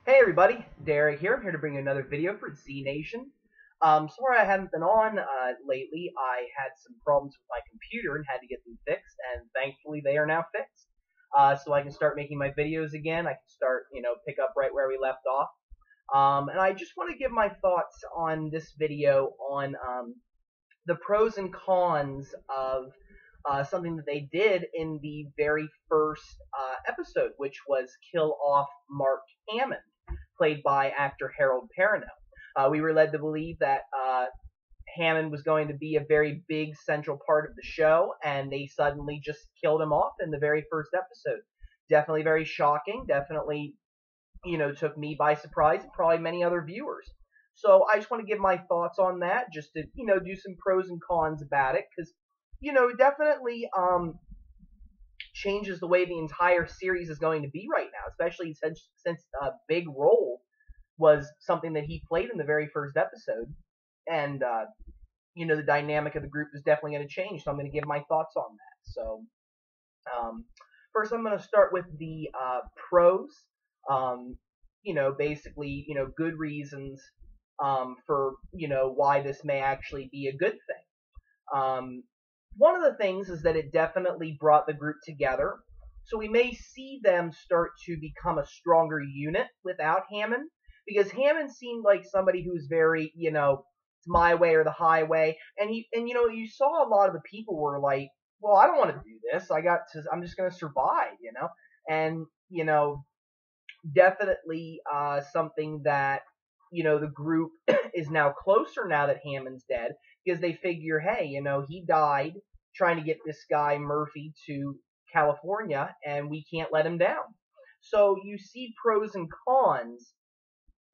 Hey everybody, Derek here. I'm here to bring you another video for Z Nation. Sorry I haven't been on lately. I had some problems with my computer and had to get them fixed, and thankfully they are now fixed. So I can start making my videos again. I can start, pick up right where we left off. And I just want to give my thoughts on this video on the pros and cons of something that they did in the very first episode, which was kill off Mark Hammond, played by actor Harold Perrineau. We were led to believe that Hammond was going to be a very big central part of the show, and they suddenly just killed him off in the very first episode. Definitely very shocking. Definitely, took me by surprise and probably many other viewers. So I just want to give my thoughts on that, just to, do some pros and cons about it, because, it definitely changes the way the entire series is going to be right now, especially since a big role was something that he played in the very first episode. And, the dynamic of the group is definitely going to change, so I'm going to give my thoughts on that. So, first I'm going to start with the pros. Basically, good reasons for, why this may actually be a good thing. One of the things is that it definitely brought the group together. So we may see them start to become a stronger unit without Hammond, because Hammond seemed like somebody who was very, it's my way or the highway. And you saw a lot of the people were like, well, I don't want to do this. I'm just going to survive, and, definitely something that, the group is now closer now that Hammond's dead, because they figure, hey, he died trying to get this guy Murphy to California, and we can't let him down. So you see pros and cons,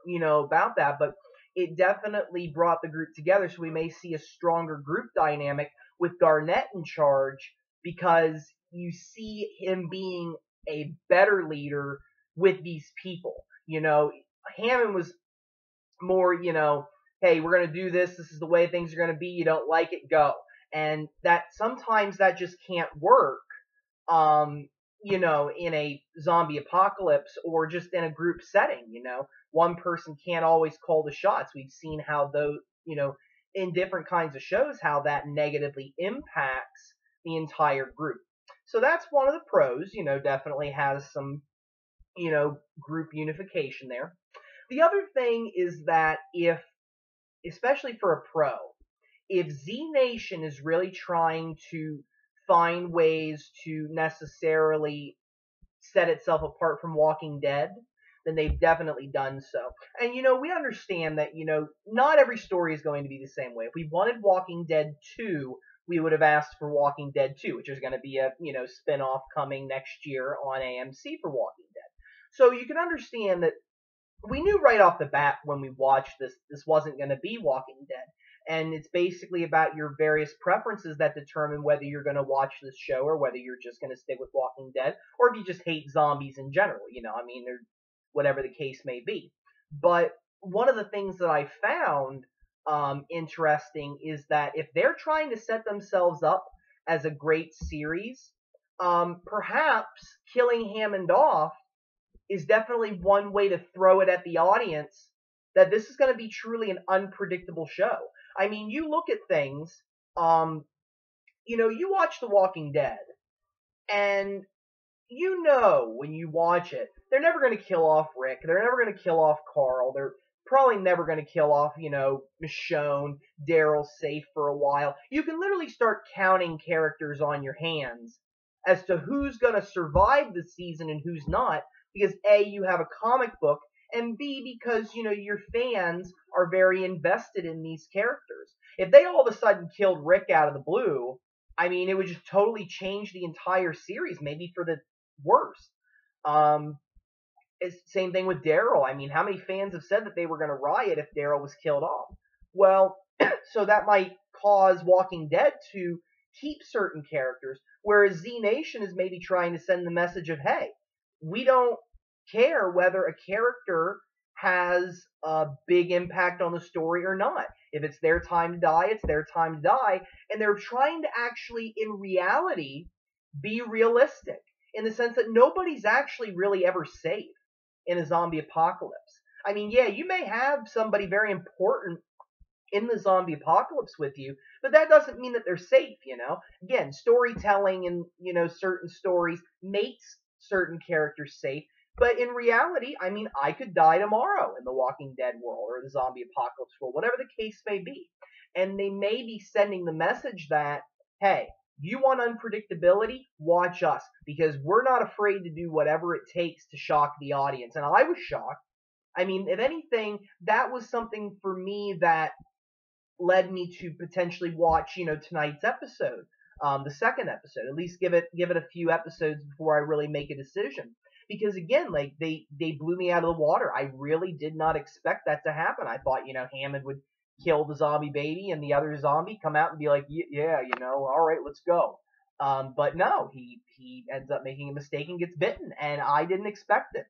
about that, but it definitely brought the group together, so we may see a stronger group dynamic with Garnett in charge, because you see him being a better leader with these people. Hammond was more, hey, we're going to do this. This is the way things are going to be. You don't like it, go. And that sometimes that just can't work, in a zombie apocalypse or just in a group setting. One person can't always call the shots. We've seen how those, in different kinds of shows, how that negatively impacts the entire group. So that's one of the pros, definitely has some, group unification there. The other thing is that especially for a pro, if Z Nation is really trying to find ways to necessarily set itself apart from Walking Dead, then they've definitely done so. And, we understand that, not every story is going to be the same way. If we wanted Walking Dead 2, we would have asked for Walking Dead 2, which is going to be a, spin-off coming next year on AMC for Walking Dead. So you can understand that we knew right off the bat when we watched this wasn't going to be Walking Dead. And it's basically about your various preferences that determine whether you're going to watch this show or whether you're just going to stick with Walking Dead, or if you just hate zombies in general, whatever the case may be. But one of the things that I found interesting is that if they're trying to set themselves up as a great series, perhaps killing Hammond off is definitely one way to throw it at the audience that this is going to be truly an unpredictable show. I mean, you look at things, you watch The Walking Dead, and when you watch it, they're never going to kill off Rick, they're never going to kill off Carl, they're probably never going to kill off, Michonne, Daryl's safe for a while. You can literally start counting characters on your hands as to who's going to survive the season and who's not, because A, you have a comic book, and B, because, your fans are very invested in these characters. If they all of a sudden killed Rick out of the blue, I mean, it would just totally change the entire series, maybe for the worse. It's the same thing with Daryl. I mean, how many fans have said that they were going to riot if Daryl was killed off? Well, so that might cause Walking Dead to keep certain characters, whereas Z Nation is maybe trying to send the message of, hey, we don't care whether a character has a big impact on the story or not. If it's their time to die, it's their time to die. And they're trying to actually, in reality, be realistic, in the sense that nobody's actually really ever safe. in a zombie apocalypse. I mean, yeah, you may have somebody very important in the zombie apocalypse with you, but that doesn't mean that they're safe, you know? Again, storytelling and, you know, certain stories makes certain characters safe, but in reality, I mean, I could die tomorrow in the Walking Dead world or the zombie apocalypse world, whatever the case may be. And they may be sending the message that, hey, you want unpredictability? Watch us, because we're not afraid to do whatever it takes to shock the audience. And I was shocked. I mean, if anything, that was something for me that led me to potentially watch, you know, tonight's episode, the second episode. At least give it a few episodes before I really make a decision. Because again, like they blew me out of the water. I really did not expect that to happen. I thought, you know, Hammond would kill the zombie baby and the other zombie come out and be like, yeah, you know, all right, let's go. But no, he ends up making a mistake and gets bitten, and I didn't expect it.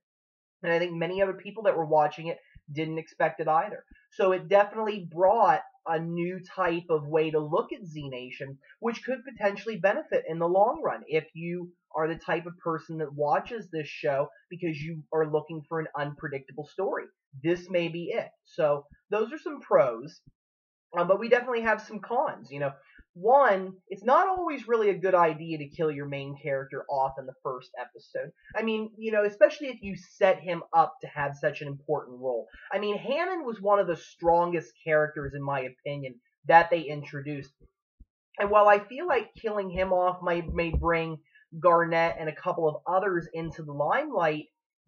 And I think many other people that were watching it didn't expect it either. So it definitely brought a new type of way to look at Z Nation, which could potentially benefit in the long run if you are the type of person that watches this show because you are looking for an unpredictable story. This may be it. So those are some pros, but we definitely have some cons. You know, one, it's not always really a good idea to kill your main character off in the first episode. I mean, you know, especially if you set him up to have such an important role. I mean, Hammond was one of the strongest characters, in my opinion, that they introduced. And while I feel like killing him off may bring Garnett and a couple of others into the limelight,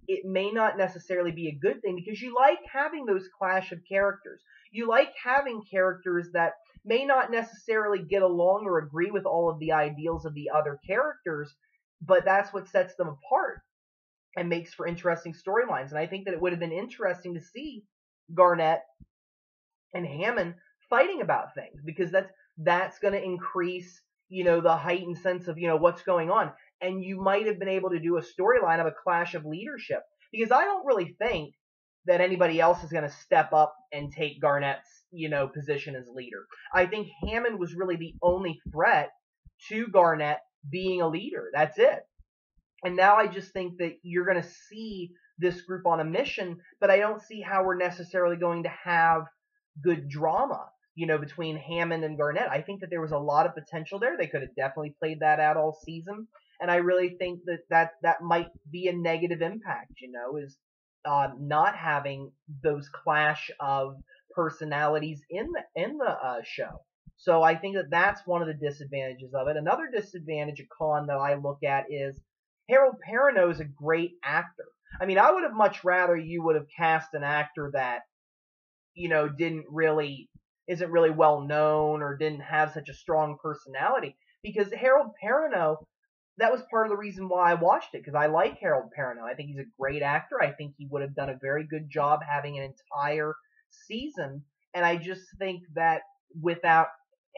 it may not necessarily be a good thing, because you like having those clash of characters. You like having characters that may not necessarily get along or agree with all of the ideals of the other characters, but that's what sets them apart and makes for interesting storylines. And I think that it would have been interesting to see Garnett and Hammond fighting about things, because that's going to increase, you know, the heightened sense of, you know, what's going on. And you might have been able to do a storyline of a clash of leadership, because I don't really think that anybody else is going to step up and take Garnett's, you know, position as leader. I think Hammond was really the only threat to Garnett being a leader. That's it. And now I just think that you're going to see this group on a mission, but I don't see how we're necessarily going to have good drama, you know, between Hammond and Garnett. I think that there was a lot of potential there. They could have definitely played that out all season. And I really think that might be a negative impact, you know, is not having those clash of personalities in the show. So I think that that's one of the disadvantages of it. Another disadvantage, a con that I look at, is Harold Perrineau is a great actor. I mean, I would have much rather you would have cast an actor that, you know, isn't really well known or didn't have such a strong personality, because Harold Perrineau, that was part of the reason why I watched it, because I like Harold Perrineau. I think he's a great actor. I think he would have done a very good job having an entire season. And I just think that without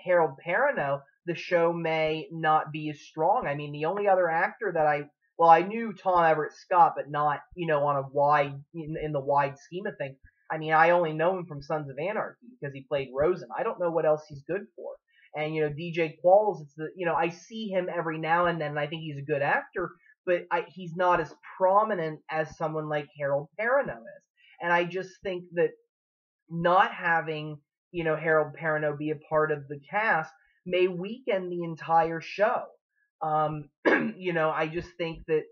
Harold Perrineau, the show may not be as strong. I mean, the only other actor that I knew Tom Everett Scott, but not, you know, on a in the wide scheme of things. I mean, I only know him from Sons of Anarchy because he played Rosen. I don't know what else he's good for. And, you know, DJ Qualls, I see him every now and then, and I think he's a good actor, but he's not as prominent as someone like Harold Perrineau is. And I just think that not having, you know, Harold Perrineau be a part of the cast may weaken the entire show. You know, I just think that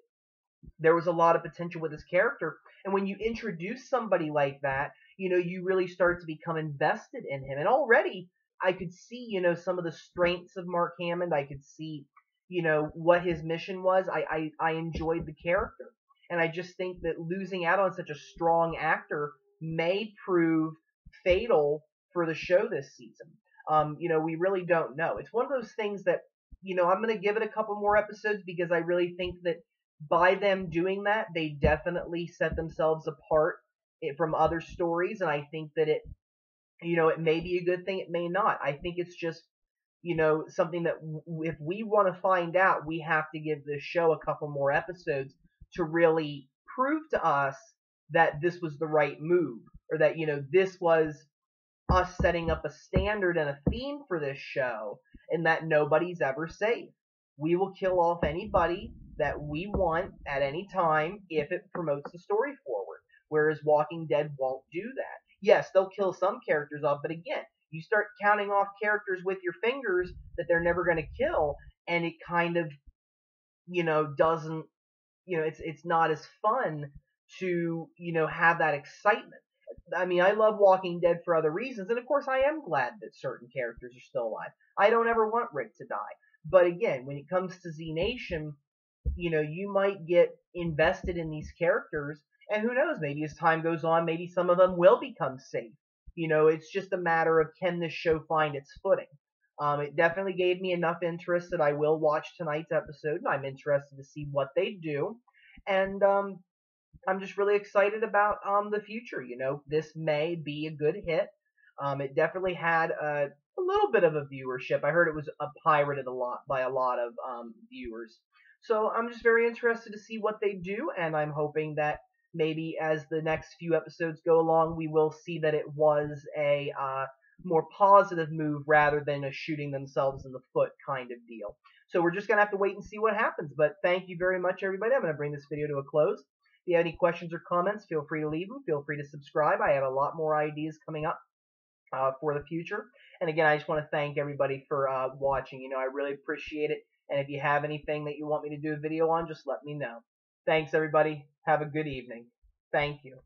there was a lot of potential with his character. And when you introduce somebody like that, you know, you really start to become invested in him. And already I could see, you know, some of the strengths of Mark Hammond. I could see, you know, what his mission was. I enjoyed the character. And I just think that losing out on such a strong actor may prove fatal for the show this season. You know, we really don't know. It's one of those things that, you know, I'm going to give it a couple more episodes, because I really think that by them doing that, they definitely set themselves apart from other stories. And I think that it, you know, it may be a good thing, it may not. I think it's just, you know, something that if we want to find out, we have to give this show a couple more episodes to really prove to us that this was the right move, or that, you know, this was us setting up a standard and a theme for this show, and that nobody's ever safe. We will kill off anybody that we want at any time if it promotes the story forward. whereas Walking Dead won't do that. Yes, they'll kill some characters off, but again, you start counting off characters with your fingers that they're never going to kill, and it kind of, doesn't, it's not as fun to, have that excitement. I mean, I love Walking Dead for other reasons, and of course, I am glad that certain characters are still alive. I don't ever want Rick to die. But again, when it comes to Z Nation, you might get invested in these characters, and who knows, maybe as time goes on, maybe some of them will become safe. It's just a matter of, can this show find its footing? It definitely gave me enough interest that I will watch tonight's episode, and I'm interested to see what they do. And I'm just really excited about the future. This may be a good hit. It definitely had a little bit of a viewership. I heard it was pirated a lot by a lot of viewers. So I'm just very interested to see what they do, and I'm hoping that maybe as the next few episodes go along, we will see that it was a more positive move rather than a shooting themselves in the foot kind of deal. So we're just going to have to wait and see what happens. But thank you very much, everybody. I'm going to bring this video to a close. If you have any questions or comments, feel free to leave them. Feel free to subscribe. I have a lot more ideas coming up for the future. And again, I just want to thank everybody for watching. I really appreciate it. And if you have anything that you want me to do a video on, just let me know. Thanks, everybody. Have a good evening. Thank you.